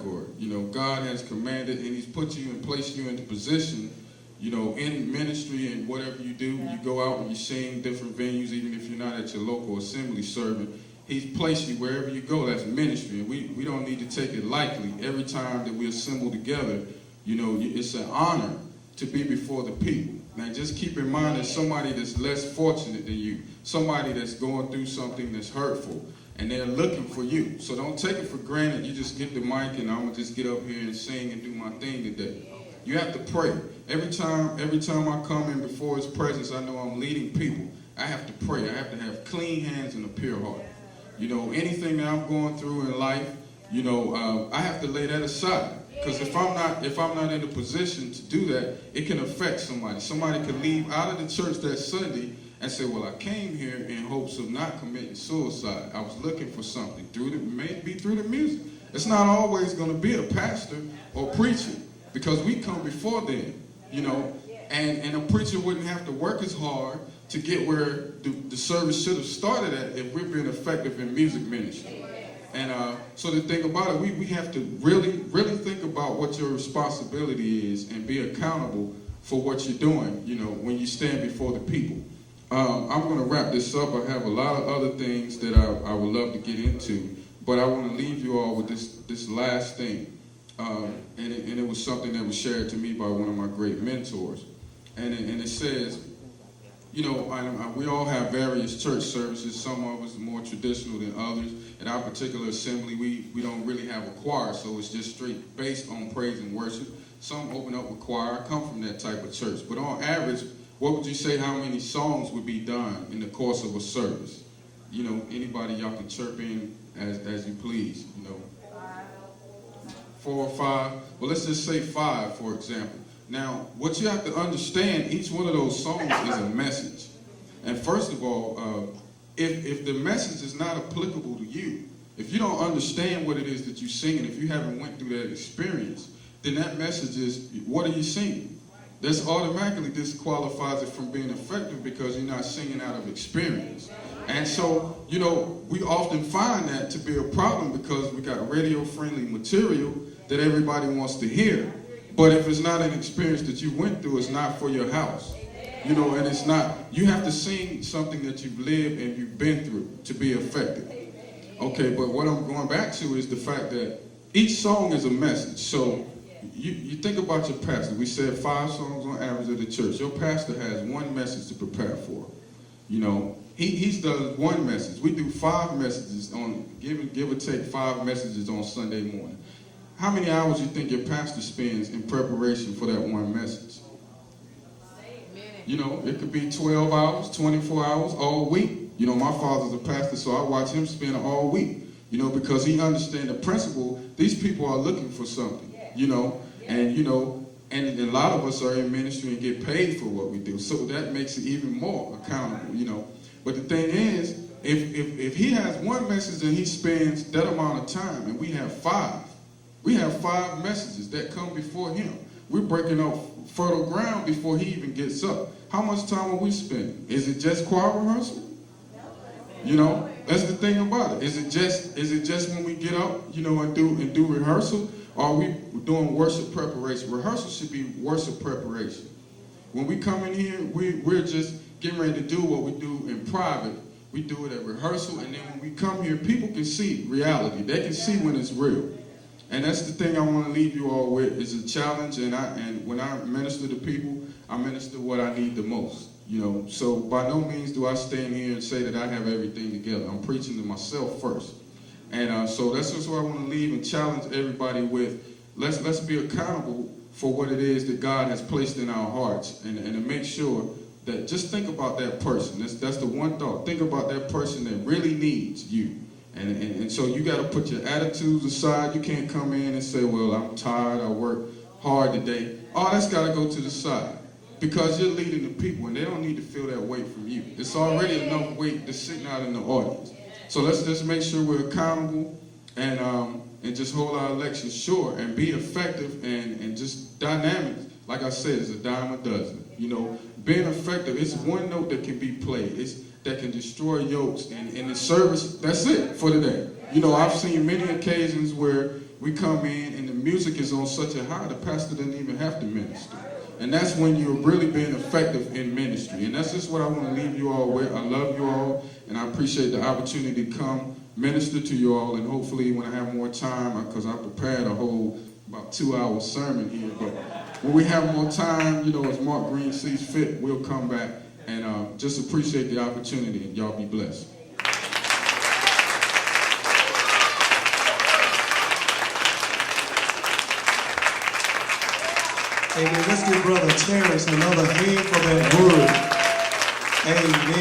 category. You know, God has commanded and he's put you and placed you into position, you know, in ministry and whatever you do. You go out and you sing different venues, even if you're not at your local assembly serving. He's placed you wherever you go. That's ministry. And we don't need to take it lightly. Every time that we assemble together, you know, it's an honor to be before the people. Now, just keep in mind that somebody that's less fortunate than you, somebody that's going through something that's hurtful, and they're looking for you. So don't take it for granted. You just get the mic and I'm going to just get up here and sing and do my thing today. You have to pray. Every time I come in before his presence, I know I'm leading people. I have to pray. I have to have clean hands and a pure heart. You know, anything that I'm going through in life, you know, I have to lay that aside. Because if I'm not in a position to do that, it can affect somebody. Somebody could leave out of the church that Sunday and say, well, I came here in hopes of not committing suicide. I was looking for something, maybe through the music. It's not always going to be a pastor or preacher, because we come before them, you know, and a preacher wouldn't have to work as hard to get where the service should have started at if we're being effective in music ministry. And so the thing about it, we have to really think about what your responsibility is and be accountable for what you're doing, you know, when you stand before the people. I'm going to wrap this up. I have a lot of other things that I would love to get into, but I want to leave you all with this last thing. And it was something that was shared to me by one of my great mentors. And it says, you know, we all have various church services. Some of us are more traditional than others. In our particular assembly, we don't really have a choir, so it's just straight based on praise and worship. Some open up a choir. I come from that type of church. But on average, what would you say how many songs would be done in the course of a service? You know, anybody, y'all can chirp in as you please, you know. 4 or 5. Well, let's just say 5, for example. Now, what you have to understand, each one of those songs is a message. And first of all, if the message is not applicable to you, if you don't understand what it is that you sing, and if you haven't went through that experience, then that message is, what are you singing? This automatically disqualifies it from being effective, because you're not singing out of experience. And so, you know, we often find that to be a problem, because we got radio-friendly material that everybody wants to hear. But if it's not an experience that you went through, it's not for your house. You know, and it's not, you have to sing something that you've lived and you've been through to be effective. Okay, but what I'm going back to is the fact that each song is a message. So you think about your pastor. We said 5 songs on average at the church. Your pastor has one message to prepare for. You know, he's done one message. We do 5 messages on, give or take 5 messages on Sunday morning. How many hours do you think your pastor spends in preparation for that one message? You know, it could be 12 hours, 24 hours, all week. You know, my father's a pastor, so I watch him spend all week, you know, because he understands the principle. These people are looking for something, you know, and, you know, and a lot of us are in ministry and get paid for what we do. So that makes it even more accountable, you know. But the thing is, if he has one message and he spends that amount of time, and we have 5 messages that come before him. We're breaking up fertile ground before he even gets up. How much time are we spending? Is it just choir rehearsal? You know, that's the thing about it. Is it just when we get up, you know, and do rehearsal? Or are we doing worship preparation? Rehearsal should be worship preparation. When we come in here, we're just getting ready to do what we do in private. We do it at rehearsal, and then when we come here, people can see reality. They can see when it's real. And that's the thing I want to leave you all with, is a challenge. And when I minister to people, I minister what I need the most. You know, so by no means do I stand here and say that I have everything together. I'm preaching to myself first. And so that's just what I want to leave and challenge everybody with. Let's be accountable for what it is that God has placed in our hearts, and to make sure that, just think about that person. That's the one thought. Think about that person that really needs you. And so you got to put your attitudes aside. You can't come in and say, well, I'm tired, I worked hard today. All that's got to go to the side, because you're leading the people, and they don't need to feel that weight from you. It's already enough weight that's sitting out in the audience. So let's just make sure we're accountable, and just hold our elections short and be effective, and just dynamic. Like I said, it's a dime a dozen. You know, being effective, it's one note that can be played. That can destroy yokes, and in the service, that's it for today. You know, I've seen many occasions where, we come in and the music is on such a high, the pastor doesn't even have to minister. And that's when you're really being effective in ministry. And that's just what I want to leave you all with. I love you all, and I appreciate the opportunity to come minister to you all. And hopefully when I have more time, because I prepared a whole about 2-hour sermon here, but when we have more time, you know, as Mark Green sees fit, we'll come back and just appreciate the opportunity, and y'all be blessed. Amen. Let's give Brother Terrance another hand for that word. Amen.